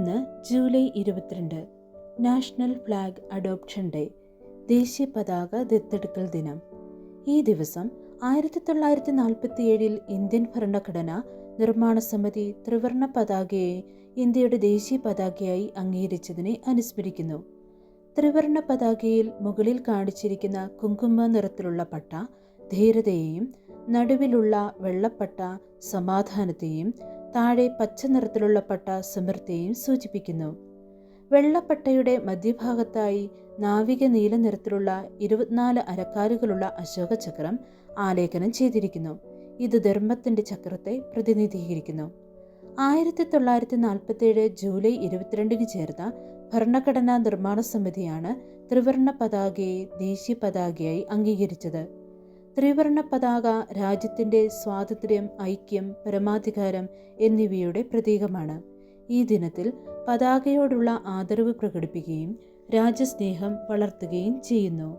ഇന്ന് July 22, national flag adoption day, ദേശീയ പതാക ദത്തെടുക്കൽ ദിനം. ഈ ദിവസം 1947 ഇന്ത്യൻ ഭരണഘടന നിർമ്മാണ സമിതി ത്രിവർണ പതാകയെ ഇന്ത്യയുടെ ദേശീയ പതാകയായി അംഗീകരിച്ചതിനെ അനുസ്മരിക്കുന്നു. ത്രിവർണ പതാകയിൽ മുകളിൽ കാണിച്ചിരിക്കുന്ന കുങ്കുമ നിറത്തിലുള്ള പട്ട ധീരതയെയും, നടുവിലുള്ള വെള്ളപ്പട്ട സമാധാനത്തെയും, താഴെ പച്ച നിറത്തിലുള്ള പട്ട സമൃദ്ധിയെയും സൂചിപ്പിക്കുന്നു. വെള്ളപ്പട്ടയുടെ മധ്യഭാഗത്തായി നാവിക നീല നിറത്തിലുള്ള 24 അരക്കാലുകളുള്ള അശോകചക്രം ആലേഖനം ചെയ്തിരിക്കുന്നു. ഇത് ധർമ്മത്തിന്റെ ചക്രത്തെ പ്രതിനിധീകരിക്കുന്നു. 1947 ജൂലൈ 22 ചേർന്ന ഭരണഘടനാ നിർമ്മാണ സമിതിയാണ് ത്രിവർണ പതാകയെ ദേശീയ പതാകയായി അംഗീകരിച്ചത്. ത്രിവർണ പതാക രാജ്യത്തിന്റെ സ്വാതന്ത്ര്യം, ഐക്യം, പരമാധികാരം എന്നിവയുടെ പ്രതീകമാണ്. ഈ ദിനത്തിൽ പതാകയോടുള്ള ആദരവ് പ്രകടിപ്പിക്കുകയും രാജ്യസ്നേഹം വളർത്തുകയും ചെയ്യുന്നു.